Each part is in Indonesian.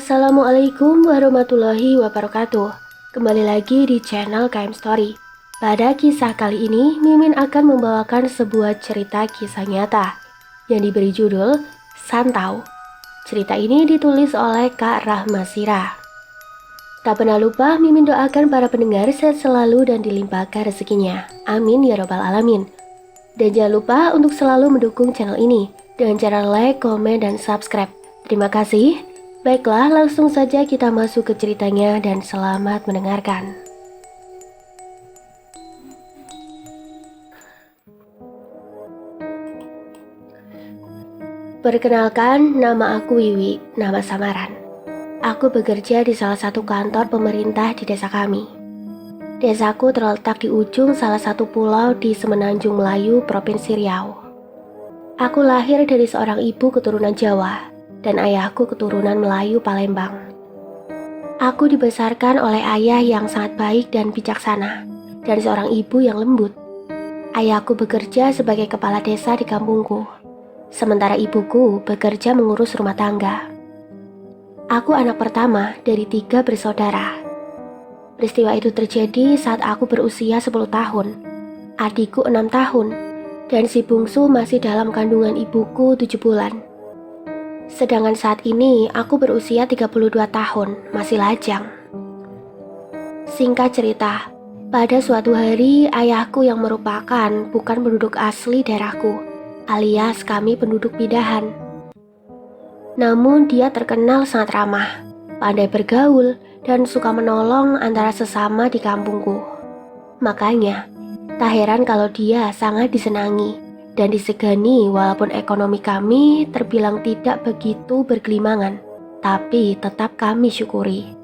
Assalamualaikum warahmatullahi wabarakatuh. Kembali lagi di channel KM Story. Pada kisah kali ini, Mimin akan membawakan sebuah cerita kisah nyata yang diberi judul Santau. Cerita ini ditulis oleh Kak Rahma Sira. Tak pernah lupa, Mimin doakan para pendengar sehat selalu dan dilimpahkan rezekinya. Amin ya robbal alamin. Dan jangan lupa untuk selalu mendukung channel ini dengan cara like, komen, dan subscribe. Terima kasih. Baiklah, langsung saja kita masuk ke ceritanya dan selamat mendengarkan. Perkenalkan, nama aku Wiwi, nama samaran. Aku bekerja di salah satu kantor pemerintah di desa kami. Desaku terletak di ujung salah satu pulau di Semenanjung Melayu, Provinsi Riau. Aku lahir dari seorang ibu keturunan Jawa dan ayahku keturunan Melayu Palembang. Aku dibesarkan oleh ayah yang sangat baik dan bijaksana dan seorang ibu yang lembut. Ayahku bekerja sebagai kepala desa di kampungku, sementara ibuku bekerja mengurus rumah tangga. Aku anak pertama dari 3 bersaudara. Peristiwa itu terjadi saat aku berusia 10 tahun, adikku 6 tahun, dan si bungsu masih dalam kandungan ibuku 7 bulan. Sedangkan saat ini aku berusia 32 tahun, masih lajang. Singkat cerita, pada suatu hari ayahku yang merupakan bukan penduduk asli daerahku, alias kami penduduk pindahan. Namun dia terkenal sangat ramah, pandai bergaul, dan suka menolong antara sesama di kampungku. Makanya, tak heran kalau dia sangat disenangi dan disegani walaupun ekonomi kami terbilang tidak begitu bergelimangan, tapi tetap kami syukuri.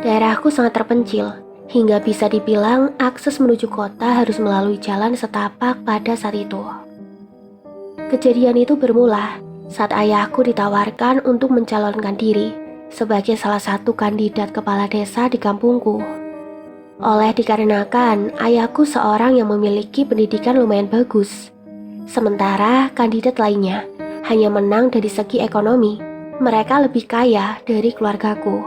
Daerahku sangat terpencil, hingga bisa dibilang akses menuju kota harus melalui jalan setapak pada saat itu. Kejadian itu bermula saat ayahku ditawarkan untuk mencalonkan diri sebagai salah satu kandidat kepala desa di kampungku. Dikarenakan ayahku seorang yang memiliki pendidikan lumayan bagus, sementara kandidat lainnya hanya menang dari segi ekonomi. Mereka lebih kaya dari keluargaku.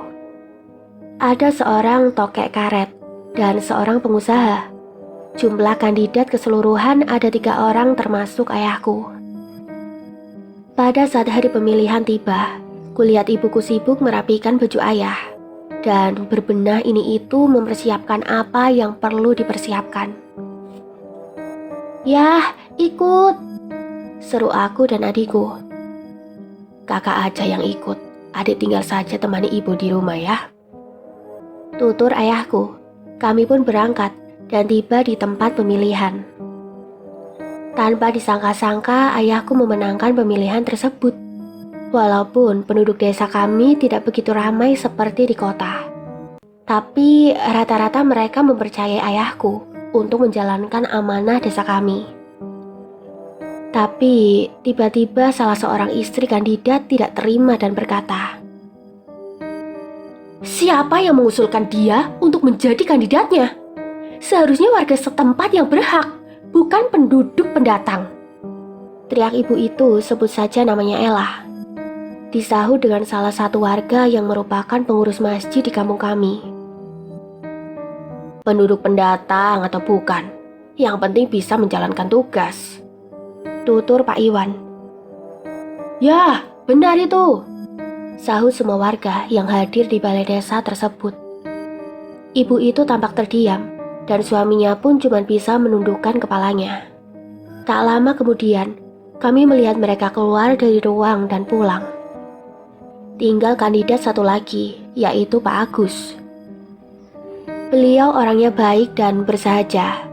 Ada seorang tokek karet dan seorang pengusaha. Jumlah kandidat keseluruhan ada 3 orang termasuk ayahku. Pada saat hari pemilihan tiba, kulihat ibuku sibuk merapikan baju ayah dan berbenah ini itu mempersiapkan apa yang perlu dipersiapkan. "Yah, ikut!" seru aku dan adikku. "Kakak aja yang ikut, adik tinggal saja temani ibu di rumah ya," tutur ayahku. Kami pun berangkat dan tiba di tempat pemilihan. Tanpa disangka-sangka ayahku memenangkan pemilihan tersebut. Walaupun penduduk desa kami tidak begitu ramai seperti di kota, tapi rata-rata mereka mempercayai ayahku untuk menjalankan amanah desa kami. Tapi tiba-tiba salah seorang istri kandidat tidak terima dan berkata, "Siapa yang mengusulkan dia untuk menjadi kandidatnya? Seharusnya warga setempat yang berhak, bukan penduduk pendatang." Teriak ibu itu, sebut saja namanya Ella. Disahut dengan salah satu warga yang merupakan pengurus masjid di kampung kami. "Penduduk pendatang atau bukan, yang penting bisa menjalankan tugas," tutur Pak Iwan. "Ya, benar itu," sahut semua warga yang hadir di balai desa tersebut. Ibu itu tampak terdiam dan suaminya pun cuma bisa menundukkan kepalanya. Tak lama kemudian, kami melihat mereka keluar dari ruang dan pulang. Tinggal kandidat satu lagi, yaitu Pak Agus. Beliau orangnya baik dan bersahaja.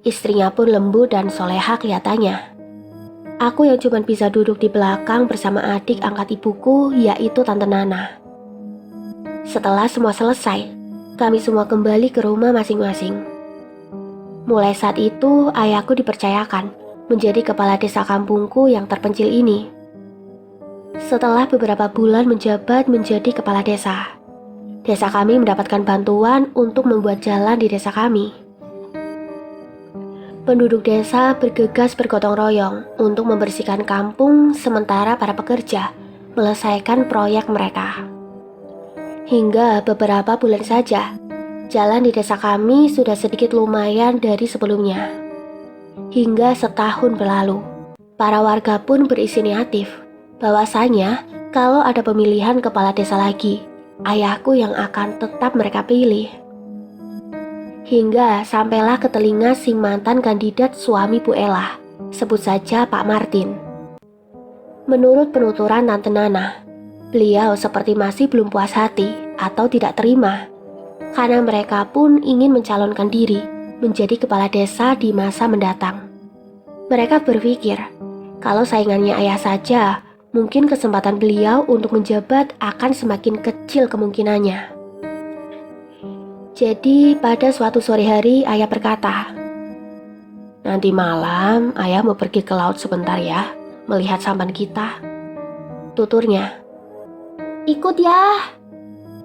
Istrinya pun lembut dan soleha kelihatannya. Aku yang cuma bisa duduk di belakang bersama adik angkat ibuku, yaitu Tante Nana. Setelah semua selesai, kami semua kembali ke rumah masing-masing. Mulai saat itu, ayahku dipercayakan menjadi kepala desa kampungku yang terpencil ini. Setelah beberapa bulan menjabat menjadi kepala desa, desa kami mendapatkan bantuan untuk membuat jalan di desa kami. Penduduk desa bergegas bergotong royong untuk membersihkan kampung, sementara para pekerja melesaikan proyek mereka. Hingga beberapa bulan saja, jalan di desa kami sudah sedikit lumayan dari sebelumnya. Hingga setahun berlalu, para warga pun berinisiatif bahwasanya kalau ada pemilihan kepala desa lagi, ayahku yang akan tetap mereka pilih. Hingga sampailah ke telinga si mantan kandidat suami Bu Ella, sebut saja Pak Martin. Menurut penuturan Tante Nana, beliau seperti masih belum puas hati atau tidak terima, karena mereka pun ingin mencalonkan diri menjadi kepala desa di masa mendatang. Mereka berpikir, kalau saingannya ayah saja, mungkin kesempatan beliau untuk menjabat akan semakin kecil kemungkinannya. Jadi pada suatu sore hari ayah berkata, "Nanti malam ayah mau pergi ke laut sebentar ya, melihat sampan kita." Tuturnya, "Ikut ya,"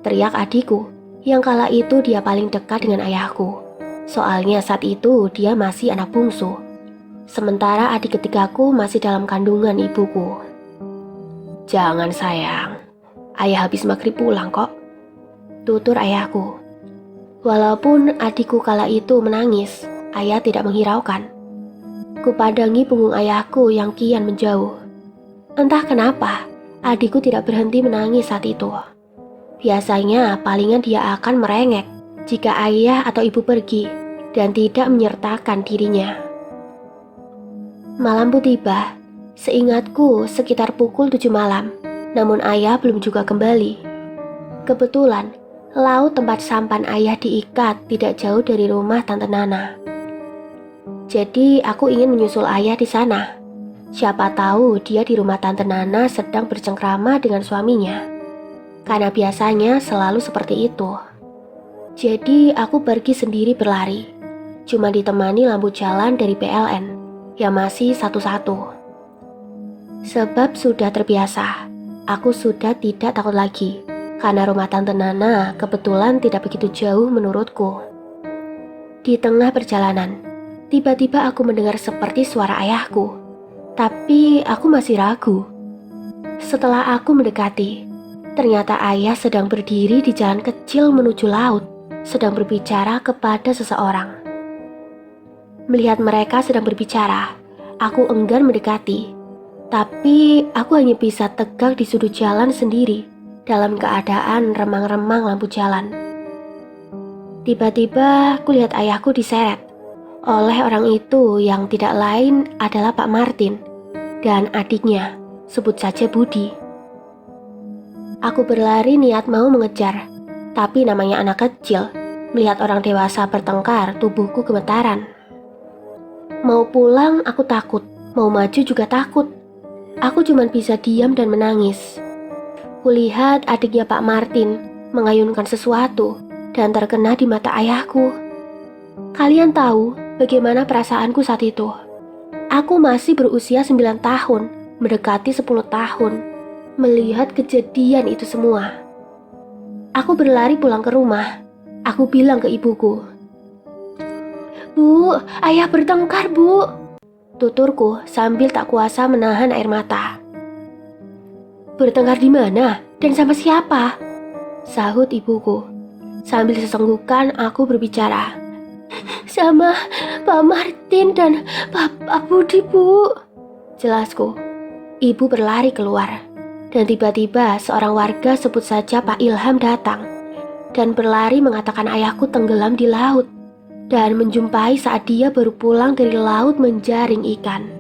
teriak adikku, yang kala itu dia paling dekat dengan ayahku. Soalnya saat itu dia masih anak bungsu, sementara adik ketigaku masih dalam kandungan ibuku. "Jangan sayang, ayah habis maghrib pulang kok," tutur ayahku. Walaupun adikku kala itu menangis, ayah tidak menghiraukan. Kupandangi punggung ayahku yang kian menjauh. Entah kenapa, adikku tidak berhenti menangis saat itu. Biasanya palingan dia akan merengek jika ayah atau ibu pergi dan tidak menyertakan dirinya. Malam pun tiba, seingatku sekitar pukul 7 malam, namun ayah belum juga kembali. Kebetulan, laut tempat sampan ayah diikat tidak jauh dari rumah Tante Nana. Jadi aku ingin menyusul ayah di sana. Siapa tahu dia di rumah Tante Nana sedang bercengkrama dengan suaminya. Karena biasanya selalu seperti itu. Jadi aku pergi sendiri berlari. Cuma ditemani lampu jalan dari PLN yang masih satu-satu. Sebab sudah terbiasa, aku sudah tidak takut lagi. Karena rumah Tante Nana kebetulan tidak begitu jauh menurutku. Di tengah perjalanan, tiba-tiba aku mendengar seperti suara ayahku. Tapi aku masih ragu. Setelah aku mendekati, ternyata ayah sedang berdiri di jalan kecil menuju laut, sedang berbicara kepada seseorang. Melihat mereka sedang berbicara, aku enggan mendekati. Tapi aku hanya bisa tegak di sudut jalan sendiri, dalam keadaan remang-remang lampu jalan. Tiba-tiba kulihat ayahku diseret oleh orang itu yang tidak lain adalah Pak Martin dan adiknya, sebut saja Budi. Aku berlari niat mau mengejar, tapi namanya anak kecil, melihat orang dewasa bertengkar, tubuhku gemetaran. Mau pulang aku takut, mau maju juga takut. Aku cuma bisa diam dan menangis. Kulihat adiknya Pak Martin mengayunkan sesuatu dan terkena di mata ayahku. Kalian tahu bagaimana perasaanku saat itu? Aku masih berusia 9 tahun, mendekati 10 tahun, melihat kejadian itu semua. Aku berlari pulang ke rumah. Aku bilang ke ibuku, "Bu, ayah bertengkar, Bu," tuturku sambil tak kuasa menahan air mata. "Bertengkar di mana? Dan sama siapa?" sahut ibuku. Sambil sesenggukan aku berbicara, "Sama Pak Martin dan Pak Budi, Bu," jelasku. Ibu berlari keluar, dan tiba-tiba seorang warga sebut saja Pak Ilham datang dan berlari mengatakan ayahku tenggelam di laut dan menjumpai saat dia baru pulang dari laut menjaring ikan.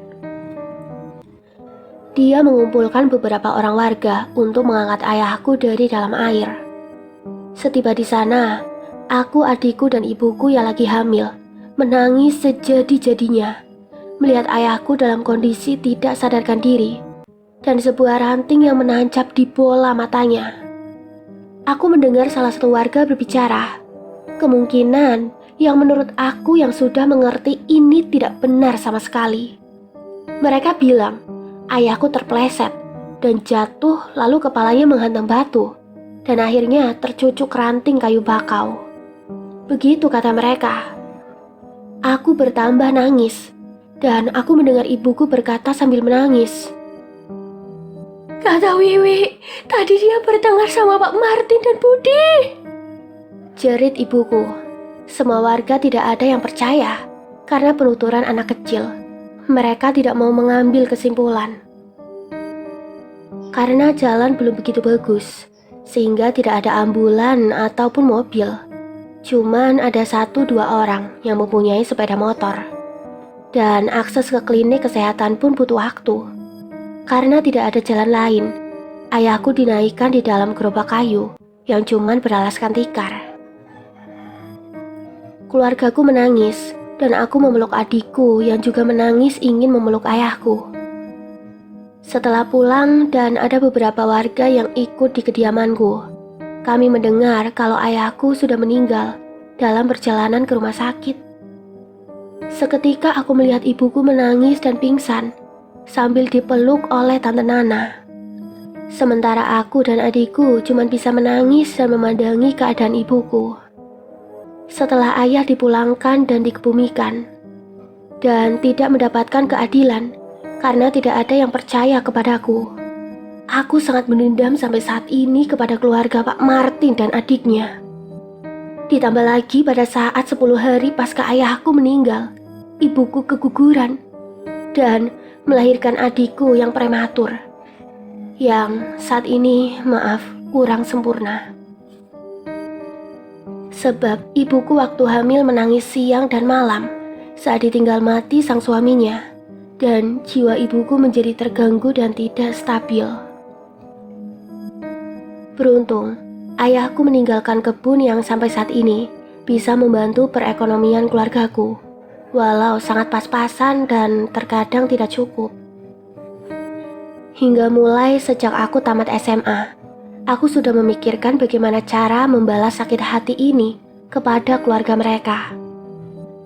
Dia mengumpulkan beberapa orang warga untuk mengangkat ayahku dari dalam air. Setiba di sana, aku, adikku, dan ibuku yang lagi hamil menangis sejadi-jadinya melihat ayahku dalam kondisi tidak sadarkan diri dan sebuah ranting yang menancap di bola matanya. Aku mendengar salah satu warga berbicara. Kemungkinan yang menurut aku yang sudah mengerti ini tidak benar sama sekali. Mereka bilang ayahku terpleset dan jatuh lalu kepalanya menghantam batu dan akhirnya tercucuk ranting kayu bakau. Begitu kata mereka. Aku bertambah nangis dan aku mendengar ibuku berkata sambil menangis, Tante Wiwi, tadi dia bertengkar sama Pak Martin dan Budi. Jerit ibuku. Semua warga tidak ada yang percaya karena penuturan anak kecil. Mereka tidak mau mengambil kesimpulan. Karena jalan belum begitu bagus, sehingga tidak ada ambulan ataupun mobil. Cuman ada 1-2 orang yang mempunyai sepeda motor. Dan akses ke klinik kesehatan pun butuh waktu. Karena tidak ada jalan lain, ayahku dinaikkan di dalam gerobak kayu yang cuman beralaskan tikar. Keluargaku menangis dan aku memeluk adikku yang juga menangis ingin memeluk ayahku. Setelah pulang dan ada beberapa warga yang ikut di kediamanku, kami mendengar kalau ayahku sudah meninggal dalam perjalanan ke rumah sakit. Seketika aku melihat ibuku menangis dan pingsan sambil dipeluk oleh Tante Nana. Sementara aku dan adikku cuma bisa menangis dan memandangi keadaan ibuku. Setelah ayah dipulangkan dan dikebumikan, dan tidak mendapatkan keadilan karena tidak ada yang percaya kepadaku. Aku sangat menendam sampai saat ini kepada keluarga Pak Martin dan adiknya. Ditambah lagi pada saat 10 hari pasca ayahku meninggal, ibuku keguguran dan melahirkan adikku yang prematur, yang saat ini maaf kurang sempurna. Sebab ibuku waktu hamil menangis siang dan malam saat ditinggal mati sang suaminya, dan jiwa ibuku menjadi terganggu dan tidak stabil. Beruntung, ayahku meninggalkan kebun yang sampai saat ini bisa membantu perekonomian keluargaku, walau sangat pas-pasan dan terkadang tidak cukup. Hingga mulai sejak aku tamat SMA, aku sudah memikirkan bagaimana cara membalas sakit hati ini kepada keluarga mereka.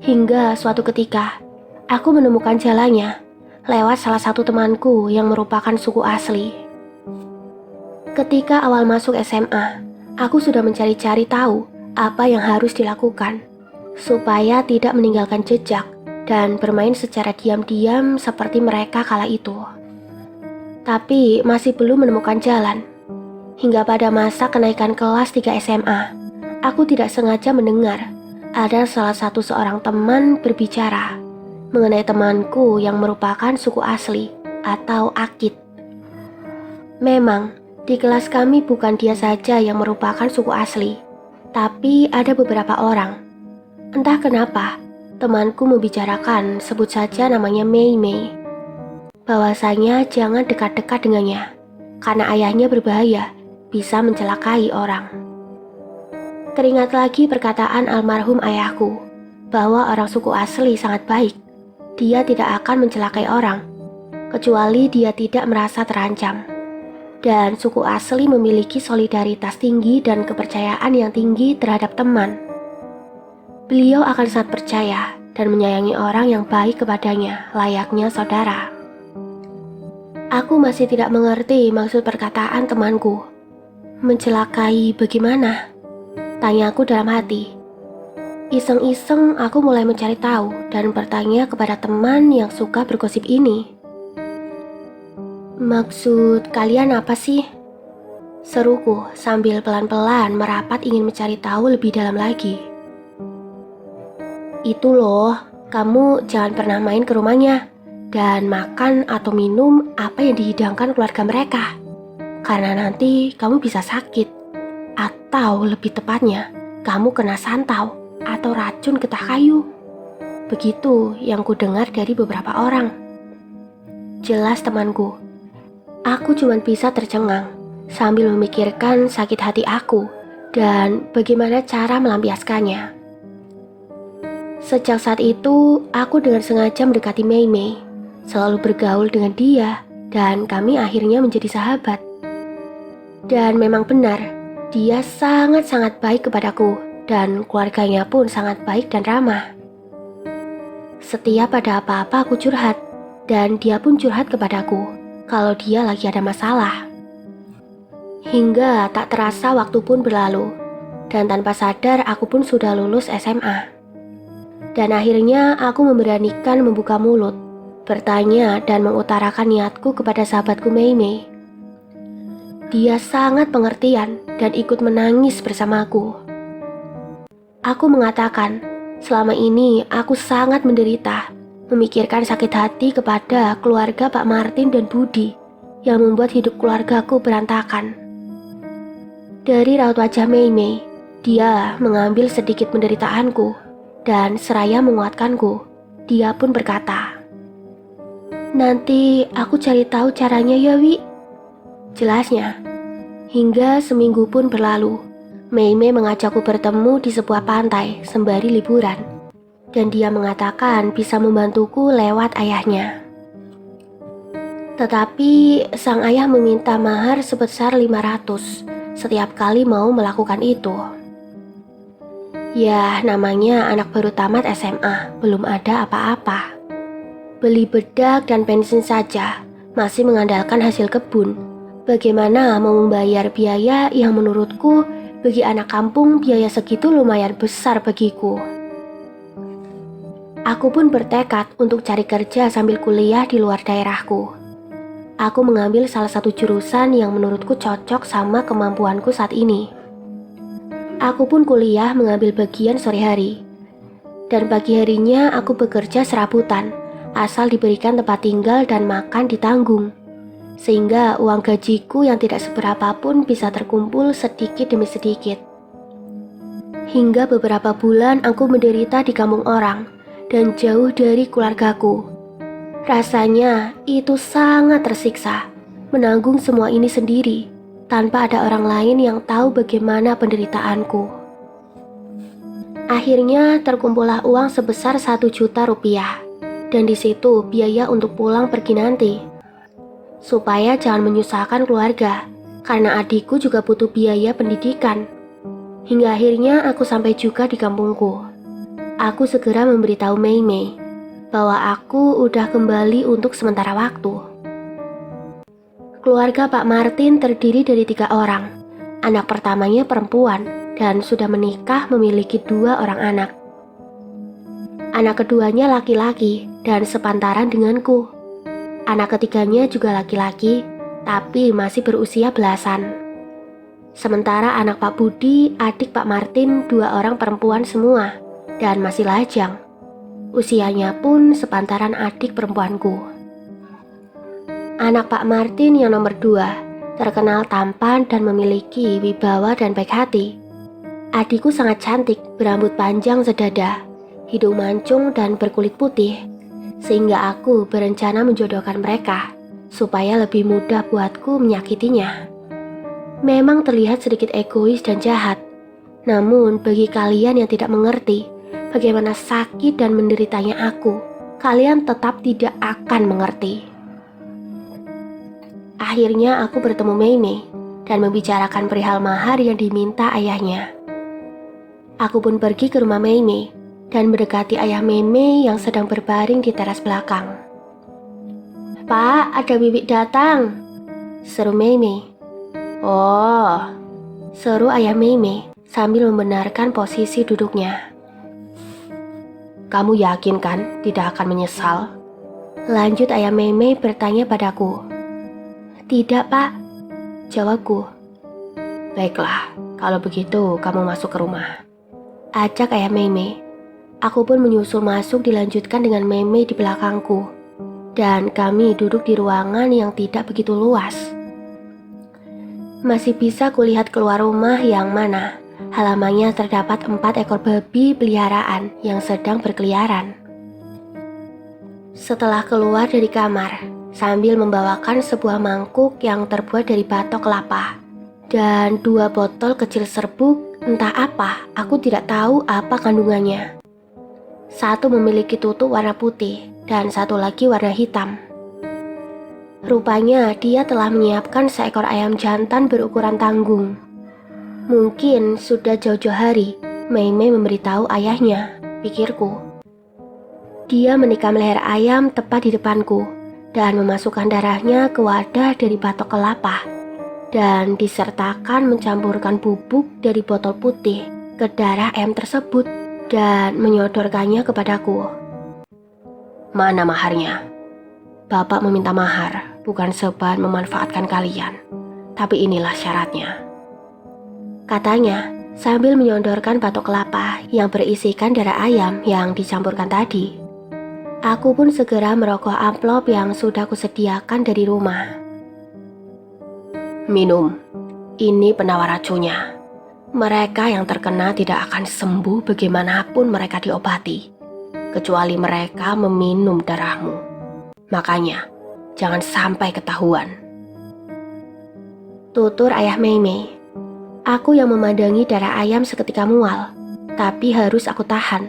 Hingga suatu ketika, aku menemukan jalannya lewat salah satu temanku yang merupakan suku asli. Ketika awal masuk SMA, aku sudah mencari-cari tahu apa yang harus dilakukan supaya tidak meninggalkan jejak dan bermain secara diam-diam seperti mereka kala itu. Tapi masih belum menemukan jalan. Hingga pada masa kenaikan kelas 3 SMA, aku tidak sengaja mendengar ada salah satu seorang teman berbicara mengenai temanku yang merupakan suku asli atau Akit. Memang, di kelas kami bukan dia saja yang merupakan suku asli, tapi ada beberapa orang. Entah kenapa, temanku membicarakan sebut saja namanya Mei Mei. Bahwasanya jangan dekat-dekat dengannya, karena ayahnya berbahaya, bisa mencelakai orang. Teringat lagi perkataan almarhum ayahku, bahwa orang suku asli sangat baik. Dia tidak akan mencelakai orang, kecuali dia tidak merasa terancam. Dan suku asli memiliki solidaritas tinggi dan kepercayaan yang tinggi terhadap teman. Beliau akan sangat percaya dan menyayangi orang yang baik kepadanya, layaknya saudara. Aku masih tidak mengerti maksud perkataan temanku. Mencelakai bagaimana? Tanyaku dalam hati. Iseng-iseng aku mulai mencari tahu dan bertanya kepada teman yang suka bergosip ini. Maksud kalian apa sih? Seruku sambil pelan-pelan merapat ingin mencari tahu lebih dalam lagi. Itu loh, kamu jangan pernah main ke rumahnya dan makan atau minum apa yang dihidangkan keluarga mereka. Karena nanti kamu bisa sakit, atau lebih tepatnya, kamu kena santau atau racun getah kayu. Begitu yang ku dengar dari beberapa orang. Jelas temanku. Aku cuma bisa tercengang sambil memikirkan sakit hati aku dan bagaimana cara melampiaskannya. Sejak saat itu, aku dengan sengaja mendekati Mei Mei, selalu bergaul dengan dia, dan kami akhirnya menjadi sahabat. Dan memang benar, dia sangat-sangat baik kepadaku, dan keluarganya pun sangat baik dan ramah. Setiap ada apa-apa aku curhat, dan dia pun curhat kepadaku kalau dia lagi ada masalah. Hingga tak terasa waktu pun berlalu, dan tanpa sadar aku pun sudah lulus SMA. Dan akhirnya aku memberanikan membuka mulut, bertanya dan mengutarakan niatku kepada sahabatku Mei Mei. Dia sangat pengertian dan ikut menangis bersamaku. Aku mengatakan, selama ini aku sangat menderita, memikirkan sakit hati kepada keluarga Pak Martin dan Budi yang membuat hidup keluargaku berantakan. Dari raut wajah Mei Mei, dia mengambil sedikit penderitaanku dan seraya menguatkanku. Dia pun berkata, "Nanti aku cari tahu caranya ya, Wi." Jelasnya, hingga seminggu pun berlalu. Mei Mei mengajakku bertemu di sebuah pantai sembari liburan, dan dia mengatakan bisa membantuku lewat ayahnya. Tetapi sang ayah meminta mahar sebesar 500 setiap kali mau melakukan itu. Ya, namanya anak baru tamat SMA, belum ada apa-apa. Beli bedak dan bensin saja, masih mengandalkan hasil kebun. Bagaimana mau membayar biaya yang menurutku bagi anak kampung biaya segitu lumayan besar bagiku. Aku pun bertekad untuk cari kerja sambil kuliah di luar daerahku. Aku mengambil salah satu jurusan yang menurutku cocok sama kemampuanku saat ini. Aku pun kuliah mengambil bagian sore hari. Dan pagi harinya aku bekerja serabutan, asal diberikan tempat tinggal dan makan ditanggung. Sehingga uang gajiku yang tidak seberapa pun bisa terkumpul sedikit demi sedikit. Hingga beberapa bulan aku menderita di kampung orang dan jauh dari keluargaku. Rasanya itu sangat tersiksa, menanggung semua ini sendiri, tanpa ada orang lain yang tahu bagaimana penderitaanku. Akhirnya terkumpullah uang sebesar 1 juta rupiah, dan di situ biaya untuk pulang pergi nanti. Supaya jangan menyusahkan keluarga, karena adikku juga butuh biaya pendidikan. Hingga akhirnya aku sampai juga di kampungku. Aku segera memberitahu Mei Mei bahwa aku udah kembali untuk sementara waktu. Keluarga Pak Martin terdiri dari 3 orang. Anak pertamanya perempuan dan sudah menikah memiliki 2 orang anak. Anak keduanya laki-laki dan sepantaran denganku. Anak ketiganya juga laki-laki, tapi masih berusia belasan. Sementara anak Pak Budi, adik Pak Martin, 2 orang perempuan semua, dan masih lajang. Usianya pun sepantaran adik perempuanku. Anak Pak Martin yang nomor 2, terkenal tampan dan memiliki wibawa dan baik hati. Adikku sangat cantik, berambut panjang sedada, hidung mancung dan berkulit putih. Sehingga aku berencana menjodohkan mereka, supaya lebih mudah buatku menyakitinya. Memang terlihat sedikit egois dan jahat, namun bagi kalian yang tidak mengerti bagaimana sakit dan menderitanya aku, kalian tetap tidak akan mengerti. Akhirnya aku bertemu Mei Mei dan membicarakan perihal mahar yang diminta ayahnya. Aku pun pergi ke rumah Mei Mei dan mendekati ayah Mei Mei yang sedang berbaring di teras belakang. "Pak, ada Wiwi datang," seru Mei Mei. "Oh," seru ayah Mei Mei sambil membenarkan posisi duduknya. "Kamu yakin kan tidak akan menyesal?" lanjut ayah Mei Mei bertanya padaku. "Tidak, Pak," jawabku. "Baiklah, kalau begitu kamu masuk ke rumah," ajak ayah Mei Mei. Aku pun menyusul masuk dilanjutkan dengan Mei Mei di belakangku. Dan kami duduk di ruangan yang tidak begitu luas. Masih bisa kulihat keluar rumah yang mana halamannya terdapat 4 ekor babi peliharaan yang sedang berkeliaran. Setelah keluar dari kamar, sambil membawakan sebuah mangkuk yang terbuat dari batok kelapa dan 2 botol kecil serbuk, entah apa, aku tidak tahu apa kandungannya. Satu memiliki tutup warna putih dan satu lagi warna hitam. Rupanya dia telah menyiapkan seekor ayam jantan berukuran tanggung. Mungkin sudah jauh-jauh hari Mei Mei memberitahu ayahnya, pikirku. Dia menikam leher ayam tepat di depanku dan memasukkan darahnya ke wadah dari batok kelapa dan disertakan mencampurkan bubuk dari botol putih ke darah ayam tersebut dan menyodorkannya kepadaku. "Mana maharnya? Bapak meminta mahar, bukan sebahan memanfaatkan kalian. Tapi inilah syaratnya. Katanya sambil menyodorkan batok kelapa yang berisikan darah ayam yang dicampurkan tadi. Aku pun segera merogoh amplop yang sudah kusediakan dari rumah. Minum, ini penawar racunnya. Mereka yang terkena tidak akan sembuh bagaimanapun mereka diobati, kecuali mereka meminum darahmu. Makanya, jangan sampai ketahuan. Tutur ayah Meimei. Aku yang memandangi darah ayam seketika mual, tapi harus aku tahan.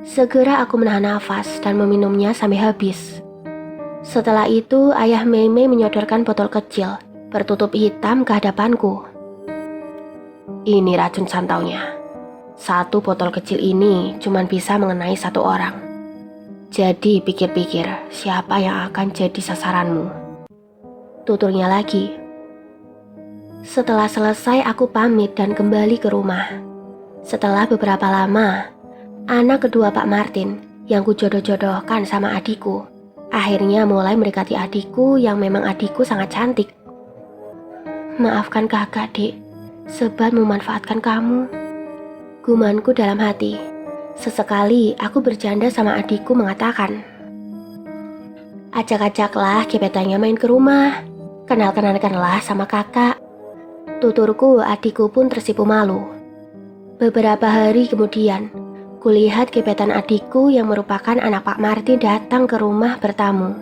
Segera aku menahan nafas dan meminumnya sampai habis. Setelah itu, ayah Meimei menyodorkan botol kecil bertutup hitam ke hadapanku. Ini racun santaunya. Satu botol kecil ini cuma bisa mengenai satu orang. Jadi pikir-pikir siapa yang akan jadi sasaranmu. Tuturnya lagi. Setelah selesai aku pamit dan kembali ke rumah. Setelah beberapa lama, anak kedua Pak Martin yang kujodoh-jodohkan sama adikku akhirnya mulai mendekati adikku yang memang adikku sangat cantik. Maafkan kakak, Dek, sebab memanfaatkan kamu. Gumanku dalam hati. Sesekali aku bercanda sama adikku mengatakan, ajak-ajaklah gebetannya main ke rumah, kenal-kenalkanlah sama kakak. Tuturku, adikku pun tersipu malu. Beberapa hari kemudian, kulihat gebetan adikku yang merupakan anak Pak Martin datang ke rumah bertamu.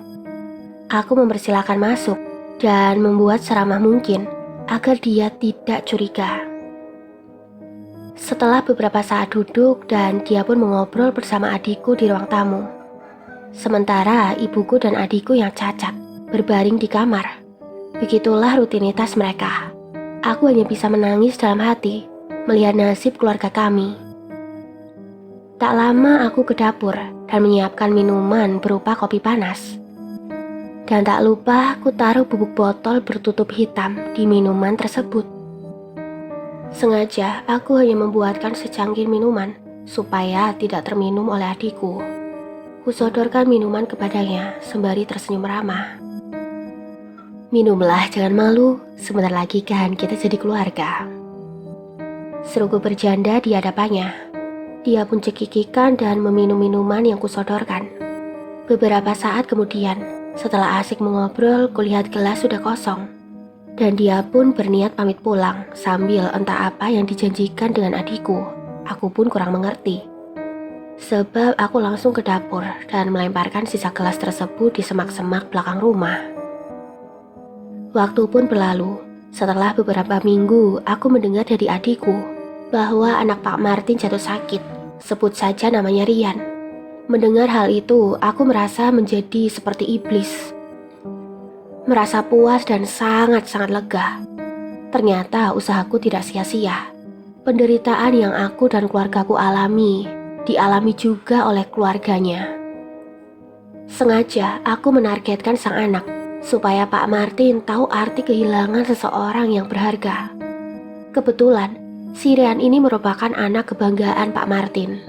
Aku mempersilahkan masuk dan membuat seramah mungkin agar dia tidak curiga. Setelah beberapa saat duduk dan dia pun mengobrol bersama adikku di ruang tamu. Sementara ibuku dan adikku yang cacat berbaring di kamar. Begitulah rutinitas mereka. Aku hanya bisa menangis dalam hati melihat nasib keluarga kami. Tak lama aku ke dapur dan menyiapkan minuman berupa kopi panas. Dan tak lupa aku taruh bubuk botol bertutup hitam di minuman tersebut. Sengaja aku hanya membuatkan secangkir minuman supaya tidak terminum oleh adikku. Kusodorkan minuman kepadanya sembari tersenyum ramah. Minumlah, jangan malu, sebentar lagi kan kita jadi keluarga. Seruku bercanda di hadapannya. Dia pun cekikikan dan meminum minuman yang kusodorkan. Beberapa saat kemudian, setelah asik mengobrol, kulihat gelas sudah kosong. Dan dia pun berniat pamit pulang sambil entah apa yang dijanjikan dengan adikku. Aku pun kurang mengerti. Sebab aku langsung ke dapur dan melemparkan sisa gelas tersebut di semak-semak belakang rumah. Waktu pun berlalu. Setelah beberapa minggu, aku mendengar dari adikku bahwa anak Pak Martin jatuh sakit. Sebut saja namanya Rian. Mendengar hal itu, aku merasa menjadi seperti iblis. Merasa puas dan sangat-sangat lega. Ternyata usahaku tidak sia-sia. Penderitaan yang aku dan keluargaku alami, dialami juga oleh keluarganya. Sengaja aku menargetkan sang anak, supaya Pak Martin tahu arti kehilangan seseorang yang berharga. Kebetulan, si Rian ini merupakan anak kebanggaan Pak Martin.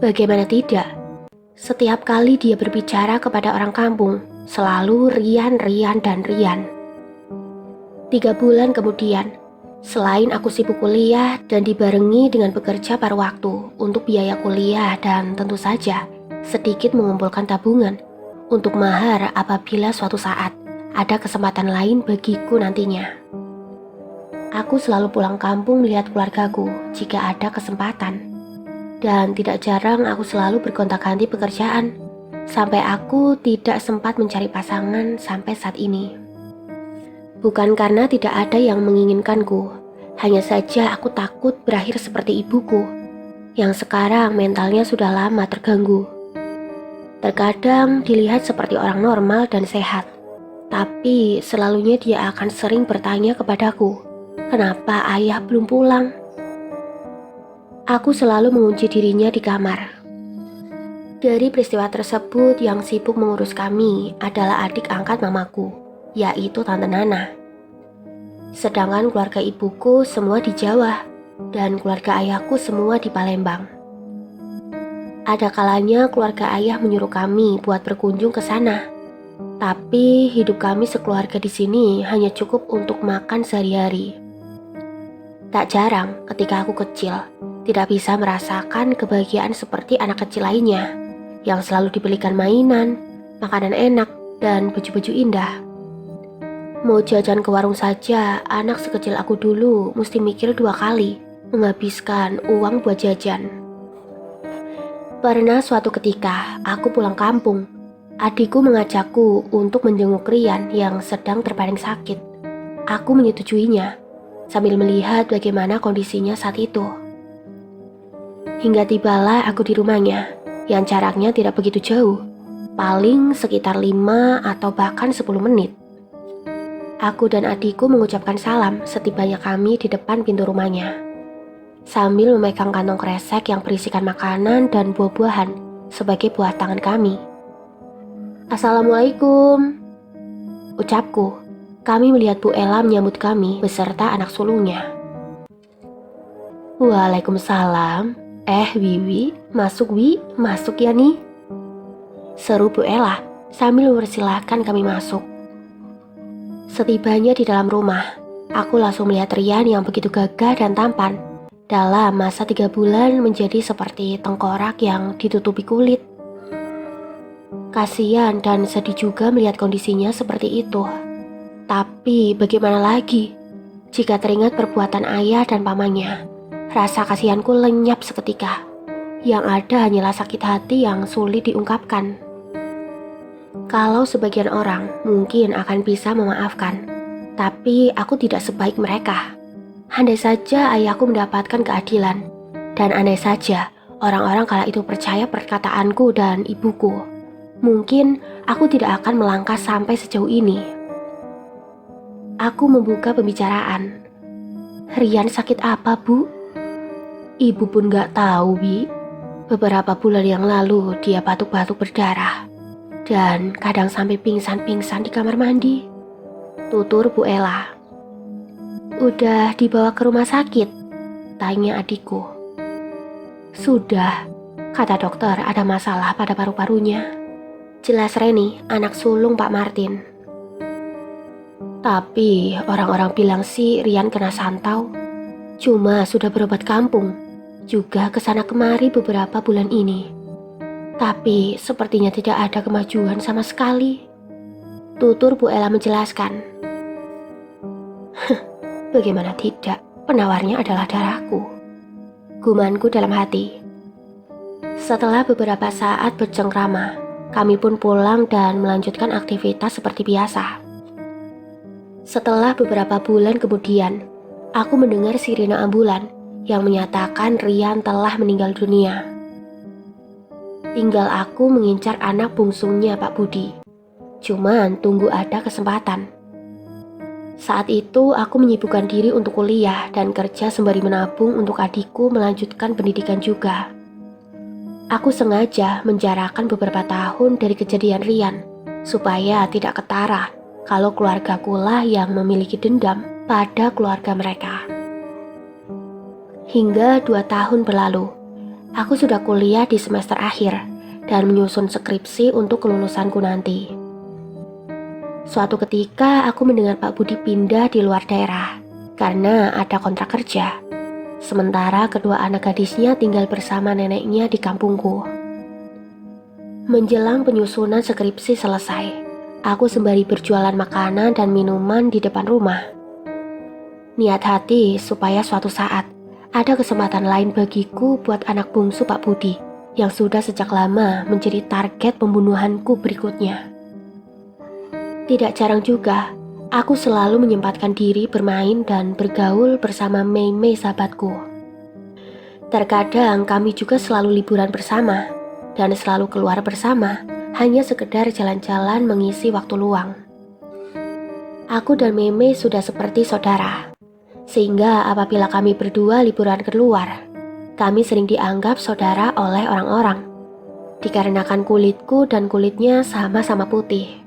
Bagaimana tidak? Setiap kali dia berbicara kepada orang kampung, selalu Rian, Rian, dan Rian. 3 bulan kemudian, selain aku sibuk kuliah dan dibarengi dengan bekerja paruh waktu untuk biaya kuliah dan tentu saja sedikit mengumpulkan tabungan untuk mahar apabila suatu saat ada kesempatan lain bagiku nantinya. Aku selalu pulang kampung melihat keluargaku jika ada kesempatan. Dan tidak jarang aku selalu bergonta-ganti pekerjaan sampai aku tidak sempat mencari pasangan sampai saat ini. Bukan karena tidak ada yang menginginkanku, hanya saja aku takut berakhir seperti ibuku yang sekarang mentalnya sudah lama terganggu. Terkadang dilihat seperti orang normal dan sehat, tapi selalunya dia akan sering bertanya kepadaku, kenapa ayah belum pulang? Aku selalu mengunci dirinya di kamar. Dari peristiwa tersebut yang sibuk mengurus kami adalah adik angkat mamaku, yaitu Tante Nana. Sedangkan keluarga ibuku semua di Jawa, dan keluarga ayahku semua di Palembang. Ada kalanya keluarga ayah menyuruh kami buat berkunjung ke sana. Tapi hidup kami sekeluarga di sini hanya cukup untuk makan sehari-hari. Tak jarang ketika aku kecil, tidak bisa merasakan kebahagiaan seperti anak kecil lainnya yang selalu dibelikan mainan, makanan enak, dan baju-baju indah. Mau jajan ke warung saja, anak sekecil aku dulu mesti mikir 2 kali menghabiskan uang buat jajan. Pernah suatu ketika aku pulang kampung, adikku mengajakku untuk menjenguk Rian yang sedang terbaring sakit. Aku menyetujuinya sambil melihat bagaimana kondisinya saat itu. Hingga tibalah aku di rumahnya, yang jaraknya tidak begitu jauh, paling sekitar 5 atau bahkan 10 menit. Aku dan adikku mengucapkan salam setibanya kami di depan pintu rumahnya, sambil memegang kantong kresek yang berisikan makanan dan buah-buahan sebagai buah tangan kami. "Assalamualaikum," ucapku. Kami melihat Bu Ella menyambut kami beserta anak sulungnya. "Waalaikumsalam. Wiwi, masuk Wi, masuk ya nih," seru Bu Ella sambil mempersilahkan kami masuk. Setibanya di dalam rumah, aku langsung melihat Rian yang begitu gagah dan tampan. Dalam masa 3 bulan menjadi seperti tengkorak yang ditutupi kulit. Kasihan dan sedih juga melihat kondisinya seperti itu. Tapi bagaimana lagi? Jika teringat perbuatan ayah dan pamannya, rasa kasihanku lenyap seketika. Yang ada hanyalah sakit hati yang sulit diungkapkan. Kalau sebagian orang mungkin akan bisa memaafkan, tapi aku tidak sebaik mereka. Andai saja ayahku mendapatkan keadilan, dan andai saja orang-orang kala itu percaya perkataanku dan ibuku, mungkin aku tidak akan melangkah sampai sejauh ini. Aku membuka pembicaraan. "Rian sakit apa, Bu?" "Ibu pun gak tahu, Bi. Beberapa bulan yang lalu dia batuk-batuk berdarah, dan kadang sampai pingsan-pingsan di kamar mandi," tutur Bu Ella. "Udah dibawa ke rumah sakit?" tanya adikku. "Sudah, kata dokter ada masalah pada paru-parunya," jelas Reni, anak sulung Pak Martin. "Tapi orang-orang bilang sih Rian kena santau. Cuma sudah berobat kampung, juga kesana kemari beberapa bulan ini. Tapi sepertinya tidak ada kemajuan sama sekali," tutur Bu Ella menjelaskan. Bagaimana tidak, penawarnya adalah darahku, gumanku dalam hati. Setelah beberapa saat bercengkrama, kami pun pulang dan melanjutkan aktivitas seperti biasa. Setelah beberapa bulan kemudian, aku mendengar sirine ambulan yang menyatakan Rian telah meninggal dunia. Tinggal aku mengincar anak bungsunya Pak Budi. Cuman tunggu ada kesempatan. Saat itu aku menyibukkan diri untuk kuliah dan kerja sembari menabung untuk adikku melanjutkan pendidikan juga. Aku sengaja menjarakkan beberapa tahun dari kejadian Rian supaya tidak ketara kalau keluargaku lah yang memiliki dendam pada keluarga mereka. Hingga 2 tahun berlalu, aku sudah kuliah di semester akhir dan menyusun skripsi untuk kelulusanku nanti. Suatu ketika aku mendengar Pak Budi pindah di luar daerah karena ada kontrak kerja. Sementara kedua anak gadisnya tinggal bersama neneknya di kampungku. Menjelang penyusunan skripsi selesai, aku sembari berjualan makanan dan minuman di depan rumah. Niat hati supaya suatu saat ada kesempatan lain bagiku buat anak bungsu Pak Budi yang sudah sejak lama menjadi target pembunuhanku berikutnya. Tidak jarang juga, aku selalu menyempatkan diri bermain dan bergaul bersama Mei-Mei sahabatku. Terkadang kami juga selalu liburan bersama dan selalu keluar bersama, hanya sekedar jalan-jalan mengisi waktu luang. Aku dan Mei-Mei sudah seperti saudara, sehingga apabila kami berdua liburan keluar, kami sering dianggap saudara oleh orang-orang, dikarenakan kulitku dan kulitnya sama-sama putih.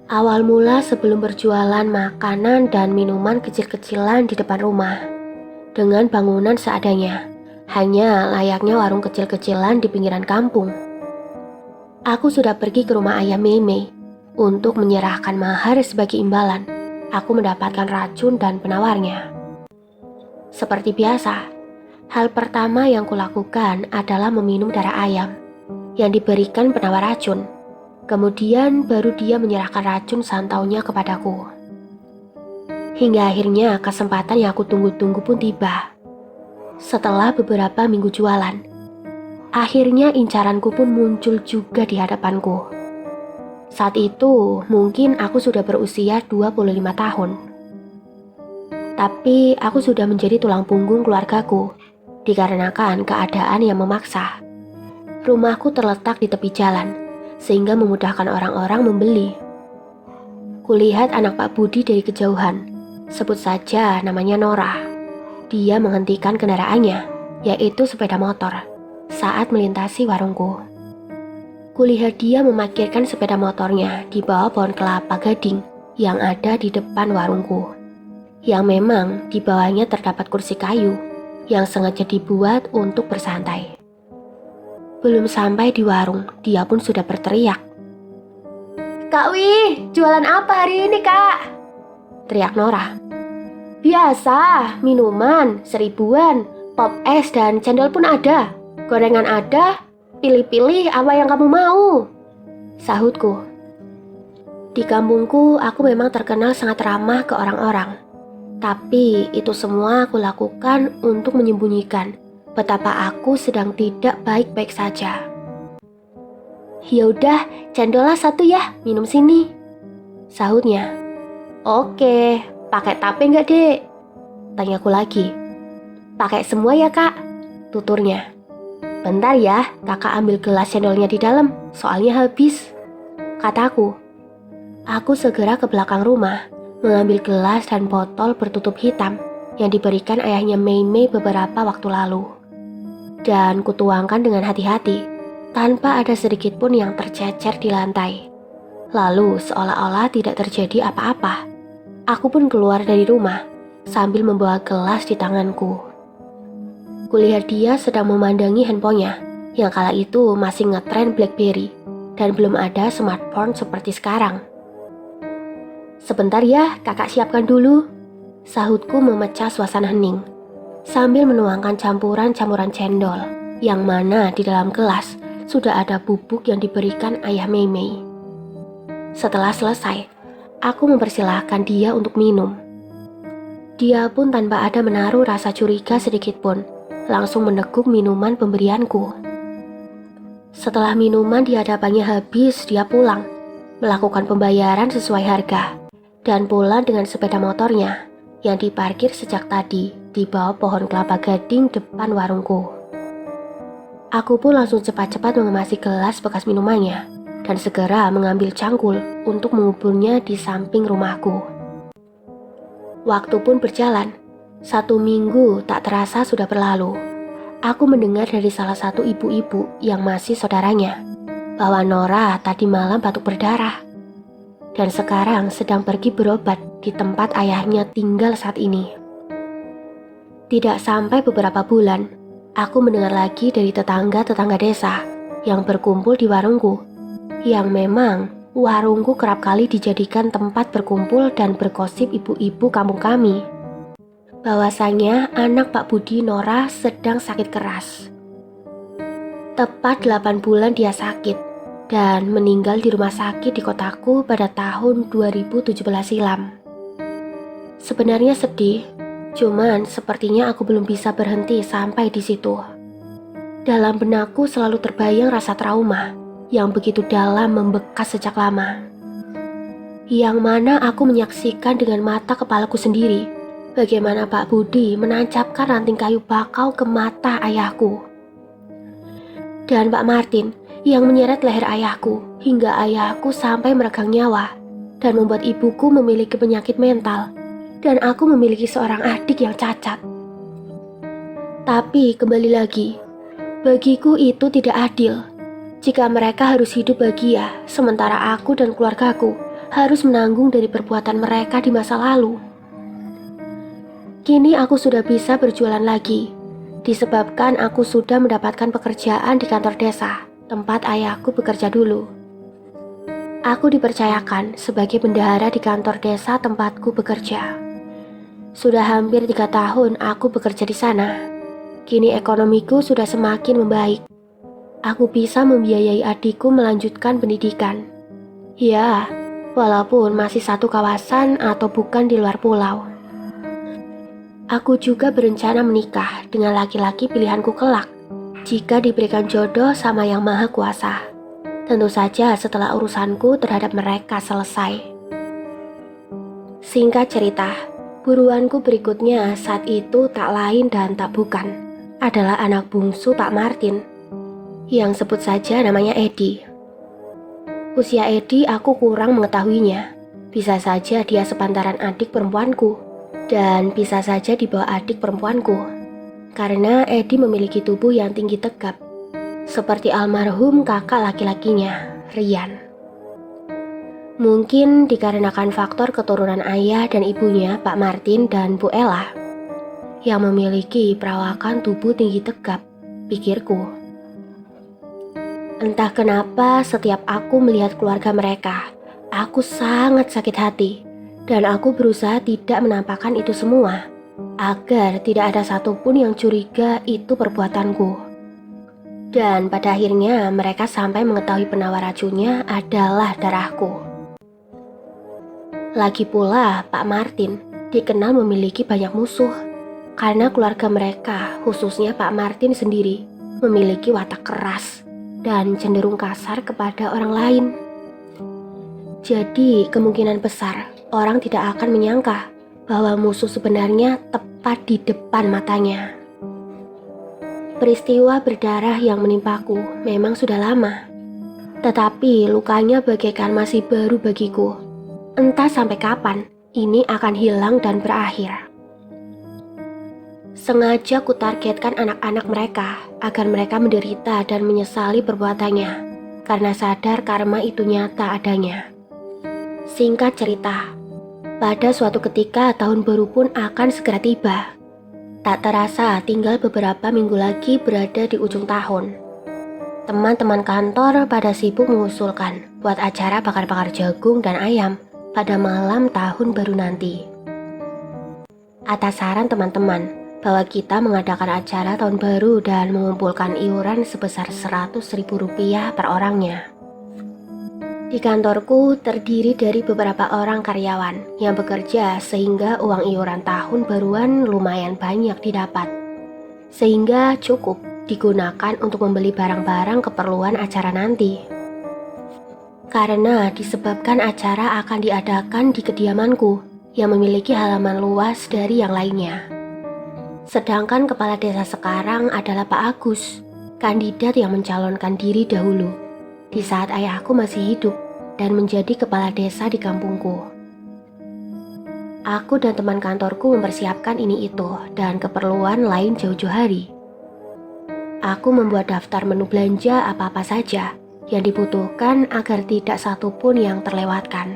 Awal mula sebelum berjualan makanan dan minuman kecil-kecilan di depan rumah, dengan bangunan seadanya, hanya layaknya warung kecil-kecilan di pinggiran kampung. Aku sudah pergi ke rumah ayah Mei untuk menyerahkan mahar sebagai imbalan. Aku mendapatkan racun dan penawarnya. Seperti biasa, hal pertama yang kulakukan adalah meminum darah ayam yang diberikan penawar racun. Kemudian baru dia menyerahkan racun santaunya kepadaku. Hingga akhirnya kesempatan yang aku tunggu-tunggu pun tiba. Setelah beberapa minggu jualan, akhirnya incaranku pun muncul juga di hadapanku. Saat itu mungkin aku sudah berusia 25 tahun. Tapi aku sudah menjadi tulang punggung keluargaku dikarenakan keadaan yang memaksa. Rumahku terletak di tepi jalan sehingga memudahkan orang-orang membeli. Kulihat anak Pak Budi dari kejauhan. Sebut saja namanya Nora. Dia menghentikan kendaraannya, yaitu sepeda motor, saat melintasi warungku. Kulihat dia memarkirkan sepeda motornya di bawah pohon kelapa gading yang ada di depan warungku. Yang memang di bawahnya terdapat kursi kayu yang sengaja dibuat untuk bersantai. Belum sampai di warung, dia pun sudah berteriak. "Kak Wih, jualan apa hari ini, Kak?" teriak Nora. "Biasa, minuman, 1000-an, pop es dan cendol pun ada. Gorengan ada, pilih-pilih apa yang kamu mau," sahutku. Di kampungku, aku memang terkenal sangat ramah ke orang-orang. Tapi itu semua aku lakukan untuk menyembunyikan betapa aku sedang tidak baik-baik saja. "Yaudah, cendolnya 1 ya, minum sini," sahutnya. "Oke, pakai tape nggak, Dek?" tanyaku lagi. "Pakai semua ya, Kak," tuturnya. "Bentar ya, kakak ambil gelas cendolnya di dalam, soalnya habis," kataku. Aku segera ke belakang rumah, mengambil gelas dan botol bertutup hitam yang diberikan ayahnya Mei beberapa waktu lalu. Dan kutuangkan dengan hati-hati, tanpa ada sedikit pun yang tercecer di lantai. Lalu seolah-olah tidak terjadi apa-apa, aku pun keluar dari rumah sambil membawa gelas di tanganku. Kulihat dia sedang memandangi handphonenya yang kala itu masih ngetren BlackBerry dan belum ada smartphone seperti sekarang. "Sebentar ya, kakak siapkan dulu," sahutku memecah suasana hening sambil menuangkan campuran-campuran cendol yang mana di dalam gelas sudah ada bubuk yang diberikan ayah Mei. Setelah selesai, aku mempersilahkan dia untuk minum. Dia pun tanpa ada menaruh rasa curiga sedikit pun, langsung meneguk minuman pemberianku. Setelah minuman di hadapannya habis, dia pulang, melakukan pembayaran sesuai harga, dan pulang dengan sepeda motornya yang diparkir sejak tadi di bawah pohon kelapa gading depan warungku. Aku pun langsung cepat-cepat mengemasi gelas bekas minumannya dan segera mengambil cangkul untuk menguburnya di samping rumahku. Waktu pun berjalan. 1 minggu tak terasa sudah berlalu. Aku mendengar dari salah satu ibu-ibu yang masih saudaranya bahwa Nora tadi malam batuk berdarah dan sekarang sedang pergi berobat di tempat ayahnya tinggal saat ini. Tidak sampai beberapa bulan, aku mendengar lagi dari tetangga-tetangga desa yang berkumpul di warungku, yang memang warungku kerap kali dijadikan tempat berkumpul dan bergosip ibu-ibu kampung kami, bahwasanya anak Pak Budi Nora sedang sakit keras. Tepat 8 bulan dia sakit dan meninggal di rumah sakit di kotaku pada tahun 2017 silam. Sebenarnya sedih, cuman sepertinya aku belum bisa berhenti sampai di situ. Dalam benakku selalu terbayang rasa trauma yang begitu dalam membekas sejak lama. Yang mana aku menyaksikan dengan mata kepalaku sendiri bagaimana Pak Budi menancapkan ranting kayu bakau ke mata ayahku. Dan Pak Martin yang menyeret leher ayahku hingga ayahku sampai meregang nyawa dan membuat ibuku memiliki penyakit mental dan aku memiliki seorang adik yang cacat. Tapi kembali lagi, bagiku itu tidak adil jika mereka harus hidup bahagia sementara aku dan keluargaku harus menanggung dari perbuatan mereka di masa lalu. Kini aku sudah bisa berjualan lagi disebabkan aku sudah mendapatkan pekerjaan di kantor desa tempat ayahku bekerja dulu. Aku dipercayakan sebagai bendahara di kantor desa tempatku bekerja. Sudah hampir 3 tahun aku bekerja di sana. Kini ekonomiku sudah semakin membaik. Aku bisa membiayai adikku melanjutkan pendidikan. Ya, walaupun masih satu kawasan atau bukan di luar pulau. Aku juga berencana menikah dengan laki-laki pilihanku kelak, jika diberikan jodoh sama Yang Maha Kuasa. Tentu saja setelah urusanku terhadap mereka selesai. Singkat cerita, buruanku berikutnya saat itu tak lain dan tak bukan adalah anak bungsu Pak Martin, yang sebut saja namanya Edi. Usia Edi aku kurang mengetahuinya. Bisa saja dia sepantaran adik perempuanku, dan bisa saja di bawah adik perempuanku. Karena Edi memiliki tubuh yang tinggi tegap, seperti almarhum kakak laki-lakinya, Rian. Mungkin dikarenakan faktor keturunan ayah dan ibunya Pak Martin dan Bu Ella, yang memiliki perawakan tubuh tinggi tegap, pikirku. Entah kenapa setiap aku melihat keluarga mereka, aku sangat sakit hati. Dan aku berusaha tidak menampakkan itu semua, agar tidak ada satupun yang curiga itu perbuatanku. Dan pada akhirnya mereka sampai mengetahui penawar racunnya adalah darahku. Lagi pula Pak Martin dikenal memiliki banyak musuh, karena keluarga mereka, khususnya Pak Martin sendiri, memiliki watak keras dan cenderung kasar kepada orang lain. Jadi kemungkinan besar orang tidak akan menyangka bahwa musuh sebenarnya tepat di depan matanya. Peristiwa berdarah yang menimpaku memang sudah lama, tetapi lukanya bagaikan masih baru bagiku. Entah sampai kapan ini akan hilang dan berakhir. Sengaja kutargetkan anak-anak mereka agar mereka menderita dan menyesali perbuatannya, karena sadar karma itu nyata adanya. Singkat cerita, pada suatu ketika tahun baru pun akan segera tiba. Tak terasa tinggal beberapa minggu lagi berada di ujung tahun. Teman-teman kantor pada sibuk mengusulkan buat acara bakar-bakar jagung dan ayam pada malam tahun baru nanti. Atas saran teman-teman bahwa kita mengadakan acara tahun baru dan mengumpulkan iuran sebesar Rp100.000 per orangnya. Di kantorku terdiri dari beberapa orang karyawan yang bekerja sehingga uang iuran tahun baruan lumayan banyak didapat. Sehingga cukup digunakan untuk membeli barang-barang keperluan acara nanti. Karena disebabkan acara akan diadakan di kediamanku yang memiliki halaman luas dari yang lainnya. Sedangkan kepala desa sekarang adalah Pak Agus, kandidat yang mencalonkan diri dahulu di saat ayahku masih hidup dan menjadi kepala desa di kampungku. Aku dan teman kantorku mempersiapkan ini itu dan keperluan lain jauh-jauh hari. Aku membuat daftar menu belanja apa-apa saja yang dibutuhkan agar tidak satupun yang terlewatkan.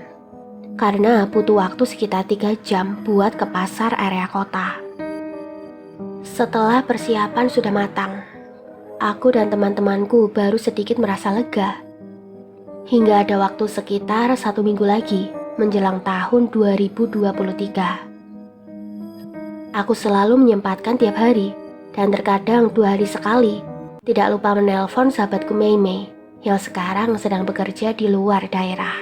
Karena butuh waktu sekitar 3 jam buat ke pasar area kota. Setelah persiapan sudah matang, aku dan teman-temanku baru sedikit merasa lega. Hingga ada waktu sekitar 1 minggu lagi menjelang tahun 2023. Aku selalu menyempatkan tiap hari dan terkadang 2 hari sekali tidak lupa menelpon sahabatku Mei yang sekarang sedang bekerja di luar daerah.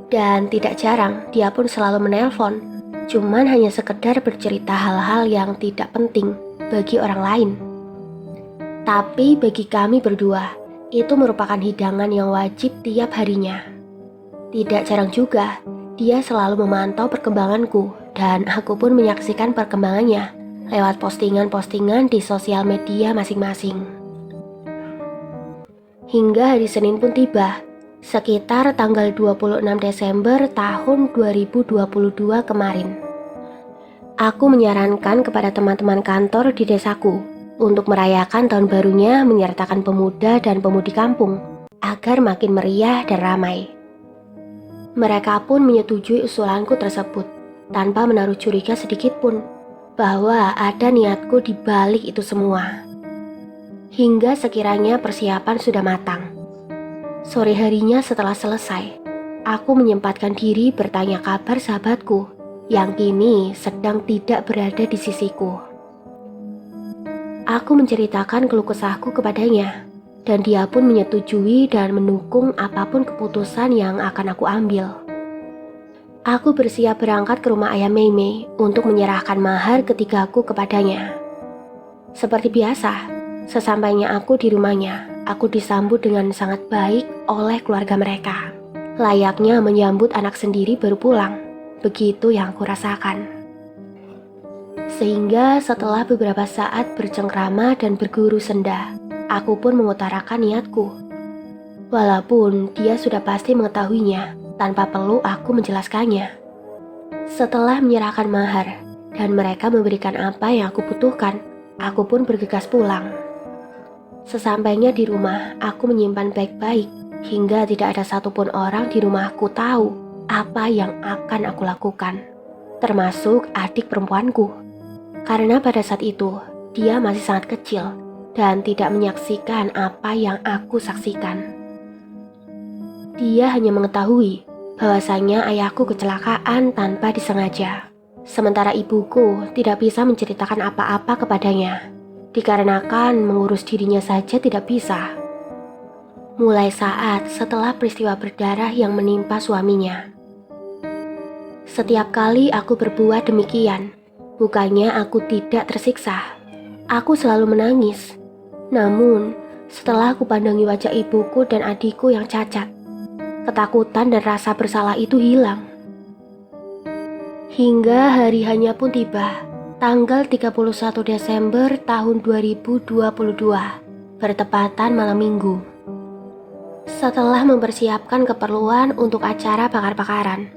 Dan tidak jarang dia pun selalu menelpon, cuman hanya sekedar bercerita hal-hal yang tidak penting bagi orang lain. Tapi bagi kami berdua, itu merupakan hidangan yang wajib tiap harinya. Tidak jarang juga, dia selalu memantau perkembanganku dan aku pun menyaksikan perkembangannya lewat postingan-postingan di sosial media masing-masing. Hingga hari Senin pun tiba, sekitar tanggal 26 Desember tahun 2022 kemarin. Aku menyarankan kepada teman-teman kantor di desaku untuk merayakan tahun barunya menyertakan pemuda dan pemudi kampung agar makin meriah dan ramai. Mereka pun menyetujui usulanku tersebut tanpa menaruh curiga sedikit pun bahwa ada niatku di balik itu semua. hingga sekiranya persiapan sudah matang. Sore harinya setelah selesai, aku menyempatkan diri bertanya kabar sahabatku yang kini sedang tidak berada di sisiku. Aku menceritakan keluh kesahku kepadanya, dan dia pun menyetujui dan mendukung apapun keputusan yang akan aku ambil. Aku bersiap berangkat ke rumah ayah Mei untuk menyerahkan mahar ketigaku kepadanya. Seperti biasa, sesampainya aku di rumahnya, aku disambut dengan sangat baik oleh keluarga mereka. Layaknya menyambut anak sendiri baru pulang, begitu yang aku rasakan. Sehingga setelah beberapa saat bercengkrama dan berguru senda, aku pun mengutarakan niatku. Walaupun dia sudah pasti mengetahuinya, tanpa perlu aku menjelaskannya. Setelah menyerahkan mahar, dan mereka memberikan apa yang aku butuhkan, aku pun bergegas pulang. Sesampainya di rumah, aku menyimpan baik-baik, hingga tidak ada satupun orang di rumahku tahu apa yang akan aku lakukan, termasuk adik perempuanku. Karena pada saat itu, dia masih sangat kecil dan tidak menyaksikan apa yang aku saksikan. Dia hanya mengetahui bahwasanya ayahku kecelakaan tanpa disengaja. Sementara ibuku tidak bisa menceritakan apa-apa kepadanya, dikarenakan mengurus dirinya saja tidak bisa. Mulai saat setelah peristiwa berdarah yang menimpa suaminya. Setiap kali aku berbuat demikian, bukannya aku tidak tersiksa, aku selalu menangis. Namun, setelah aku pandangi wajah ibuku dan adikku yang cacat, ketakutan dan rasa bersalah itu hilang. Hingga hari hanya pun tiba, tanggal 31 Desember tahun 2022, bertepatan malam minggu. Setelah mempersiapkan keperluan untuk acara bakar-bakaran,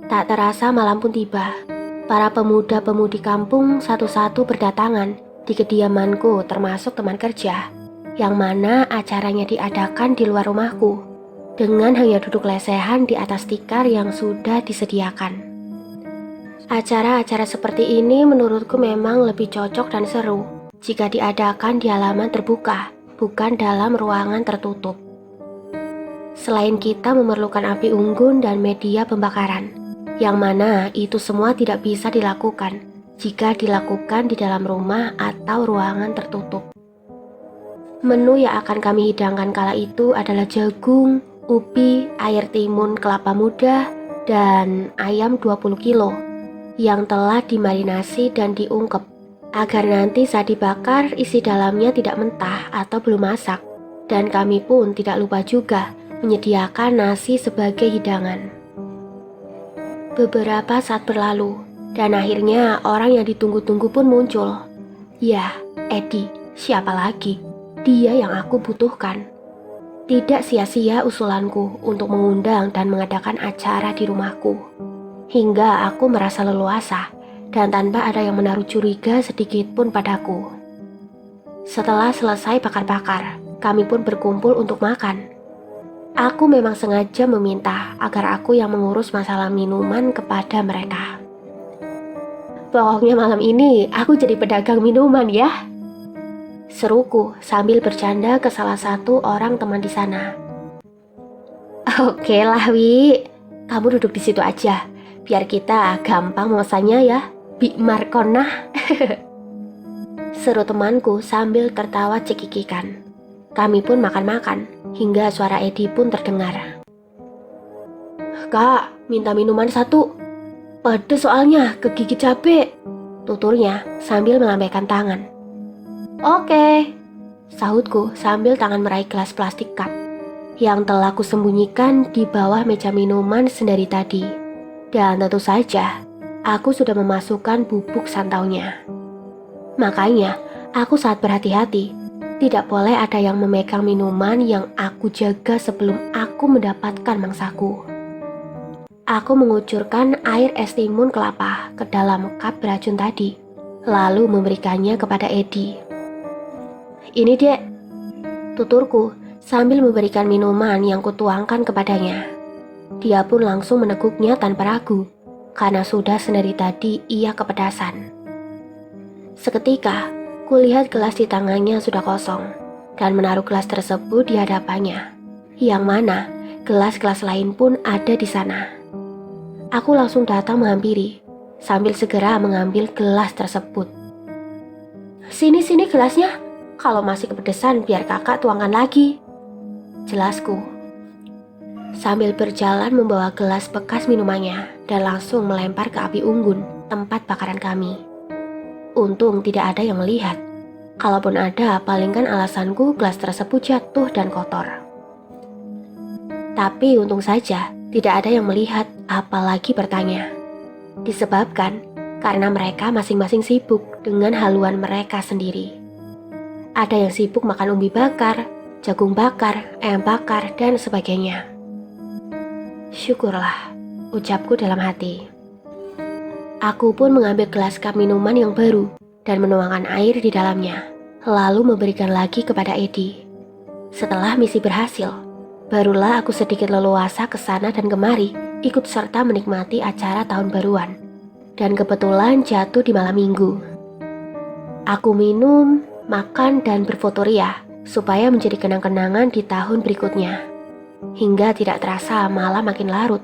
tak terasa malam pun tiba. Para pemuda-pemudi kampung satu-satu berdatangan di kediamanku, termasuk teman kerja, yang mana acaranya diadakan di luar rumahku, dengan hanya duduk lesehan di atas tikar yang sudah disediakan. Acara-acara seperti ini menurutku memang lebih cocok dan seru jika diadakan di halaman terbuka, bukan dalam ruangan tertutup. Selain kita memerlukan api unggun dan media pembakaran, yang mana itu semua tidak bisa dilakukan jika dilakukan di dalam rumah atau ruangan tertutup. Menu yang akan kami hidangkan kala itu adalah jagung, ubi, air timun kelapa muda, dan ayam 20 kilo yang telah dimarinasi dan diungkep agar nanti saat dibakar isi dalamnya tidak mentah atau belum masak. Dan kami pun tidak lupa juga menyediakan nasi sebagai hidangan. Beberapa saat berlalu, dan akhirnya orang yang ditunggu-tunggu pun muncul. Ya, Edi, siapa lagi? Dia yang aku butuhkan. Tidak sia-sia usulanku untuk mengundang dan mengadakan acara di rumahku. Hingga aku merasa leluasa, dan tanpa ada yang menaruh curiga sedikit pun padaku. Setelah selesai bakar-bakar, kami pun berkumpul untuk makan. Aku memang sengaja meminta agar aku yang mengurus masalah minuman kepada mereka. Pokoknya malam ini aku jadi pedagang minuman ya, seruku sambil bercanda ke salah satu orang teman di sana. Oke lah Wi, kamu duduk di situ aja, biar kita gampang memesannya ya, Bi Markonah. Seru temanku sambil tertawa cekikikan. Kami pun makan-makan, hingga suara Edi pun terdengar. Kak, minta minuman satu. Pedes soalnya, kegigit cabe, tuturnya sambil melambaikan tangan. Oke, sahutku sambil tangan meraih gelas plastik cup yang telah kusembunyikan di bawah meja minuman sendari tadi. Dan tentu saja, aku sudah memasukkan bubuk santaunya. Makanya, aku sangat berhati-hati. Tidak boleh ada yang memegang minuman yang aku jaga sebelum aku mendapatkan mangsaku. Aku mengucurkan air es timun kelapa ke dalam cup beracun tadi, lalu memberikannya kepada Edi. Ini dek, tuturku sambil memberikan minuman yang kutuangkan kepadanya. Dia pun langsung meneguknya tanpa ragu, karena sudah sendiri tadi ia kepedasan. Seketika, kulihat gelas di tangannya sudah kosong, dan menaruh gelas tersebut di hadapannya, yang mana gelas-gelas lain pun ada di sana. Aku langsung datang menghampiri, sambil segera mengambil gelas tersebut. Sini gelasnya, kalau masih kepedesan biar kakak tuangkan lagi, jelasku. Sambil berjalan membawa gelas bekas minumannya dan langsung melempar ke api unggun tempat bakaran kami. Untung tidak ada yang melihat. Kalaupun ada, palingkan alasanku gelas tersebut jatuh dan kotor. Tapi untung saja tidak ada yang melihat, apalagi bertanya. Disebabkan karena mereka masing-masing sibuk dengan haluan mereka sendiri. Ada yang sibuk makan umbi bakar, jagung bakar, ayam bakar, dan sebagainya. Syukurlah, ucapku dalam hati. Aku pun mengambil gelas cup minuman yang baru dan menuangkan air di dalamnya, lalu memberikan lagi kepada Edi. Setelah misi berhasil, barulah aku sedikit leluasa ke sana dan kemari ikut serta menikmati acara tahun baruan. Dan kebetulan jatuh di malam minggu. Aku minum, makan, dan berfoto ria supaya menjadi kenang-kenangan di tahun berikutnya. Hingga tidak terasa malam makin larut,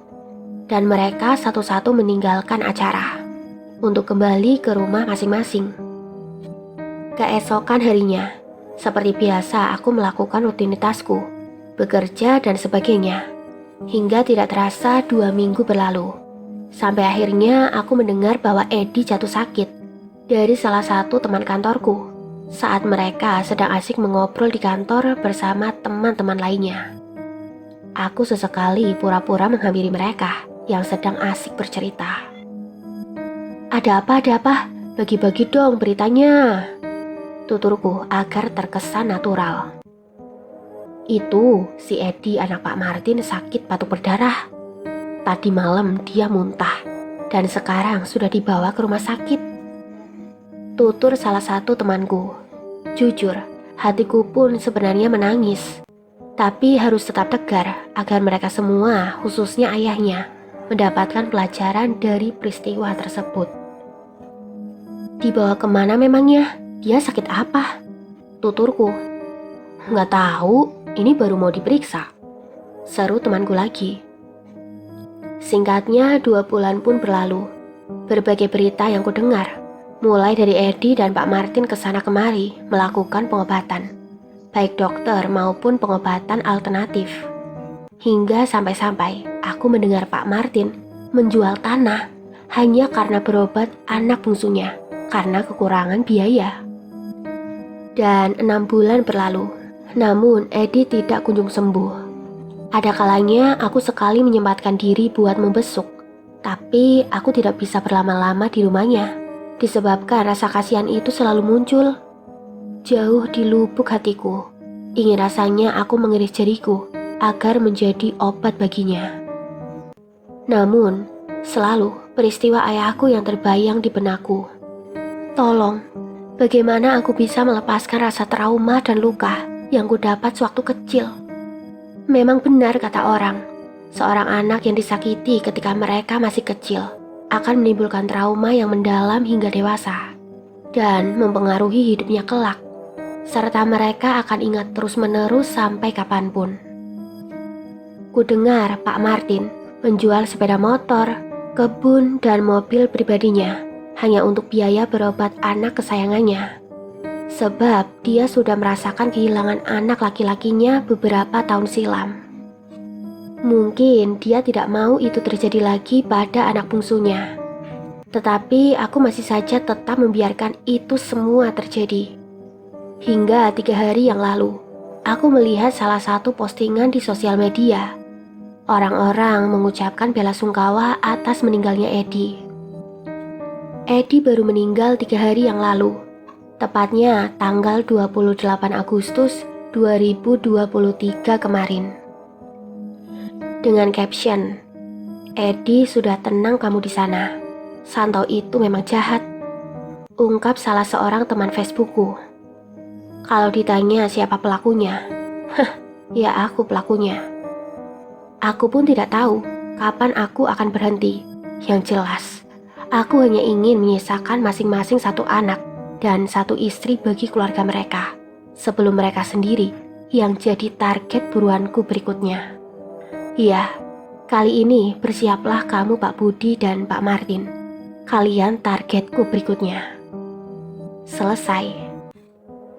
dan mereka satu-satu meninggalkan acara untuk kembali ke rumah masing-masing. Keesokan harinya, seperti biasa aku melakukan rutinitasku, bekerja dan sebagainya. Hingga tidak terasa 2 minggu berlalu. Sampai akhirnya aku mendengar bahwa Edi jatuh sakit dari salah satu teman kantorku saat mereka sedang asik mengobrol di kantor bersama teman-teman lainnya. Aku sesekali pura-pura menghampiri mereka yang sedang asik bercerita. Ada apa? Bagi-bagi dong beritanya, tuturku agar terkesan natural. Itu si Edi anak Pak Martin sakit batuk berdarah. Tadi malam dia muntah dan sekarang sudah dibawa ke rumah sakit, tutur salah satu temanku. Jujur, hatiku pun sebenarnya menangis, tapi harus tetap tegar agar mereka semua, khususnya ayahnya, mendapatkan pelajaran dari peristiwa tersebut. Dibawa kemana memangnya? Dia sakit apa? Tuturku. Nggak tahu, ini baru mau diperiksa, seru temanku lagi. Singkatnya 2 bulan pun berlalu. Berbagai berita yang kudengar, mulai dari Edi dan Pak Martin kesana kemari melakukan pengobatan, baik dokter maupun pengobatan alternatif. Hingga sampai-sampai aku mendengar Pak Martin menjual tanah hanya karena berobat anak bungsunya karena kekurangan biaya. Dan 6 bulan berlalu, namun Edi tidak kunjung sembuh. Ada kalanya aku sekali menyempatkan diri buat membesuk, tapi aku tidak bisa berlama-lama di rumahnya, disebabkan rasa kasihan itu selalu muncul. Jauh di lubuk hatiku, ingin rasanya aku mengiris jariku agar menjadi obat baginya. Namun, selalu peristiwa ayahku yang terbayang di benakku. Tolong, bagaimana aku bisa melepaskan rasa trauma dan luka yang kudapat sewaktu kecil? Memang benar kata orang, seorang anak yang disakiti ketika mereka masih kecil akan menimbulkan trauma yang mendalam hingga dewasa dan mempengaruhi hidupnya kelak, serta mereka akan ingat terus-menerus sampai kapanpun. Kudengar Pak Martin menjual sepeda motor, kebun, dan mobil pribadinya hanya untuk biaya berobat anak kesayangannya. Sebab dia sudah merasakan kehilangan anak laki-lakinya beberapa tahun silam. Mungkin dia tidak mau itu terjadi lagi pada anak bungsunya. Tetapi aku masih saja tetap membiarkan itu semua terjadi. Hingga 3 hari yang lalu, aku melihat salah satu postingan di sosial media. Orang-orang mengucapkan bela sungkawa atas meninggalnya Edi. Edi baru meninggal 3 hari yang lalu, tepatnya tanggal 28 Agustus 2023 kemarin. Dengan caption, Edi sudah tenang kamu di sana. Santo itu memang jahat, ungkap salah seorang teman Facebookku. Kalau ditanya siapa pelakunya, ya aku pelakunya. Aku pun tidak tahu kapan aku akan berhenti. Yang jelas, aku hanya ingin menyisakan masing-masing 1 anak dan 1 istri bagi keluarga mereka. sebelum mereka sendiri yang jadi target buruanku berikutnya. Iya, kali ini bersiaplah kamu Pak Budi dan Pak Martin. Kalian targetku berikutnya. Selesai.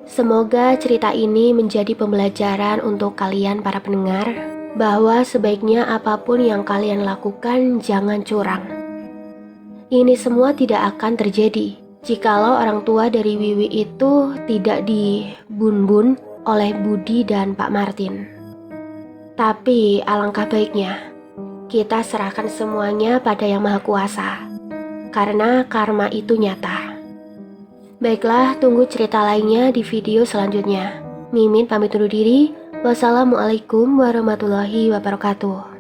Semoga cerita ini menjadi pembelajaran untuk kalian para pendengar, bahwa sebaiknya apapun yang kalian lakukan jangan curang. Ini semua tidak akan terjadi jikalau orang tua dari Wiwi itu tidak dibun-bun oleh Budi dan Pak Martin. Tapi alangkah baiknya kita serahkan semuanya pada Yang Maha Kuasa, karena karma itu nyata. Baiklah, tunggu cerita lainnya di video selanjutnya. Mimin pamit undur diri. Wassalamualaikum warahmatullahi wabarakatuh.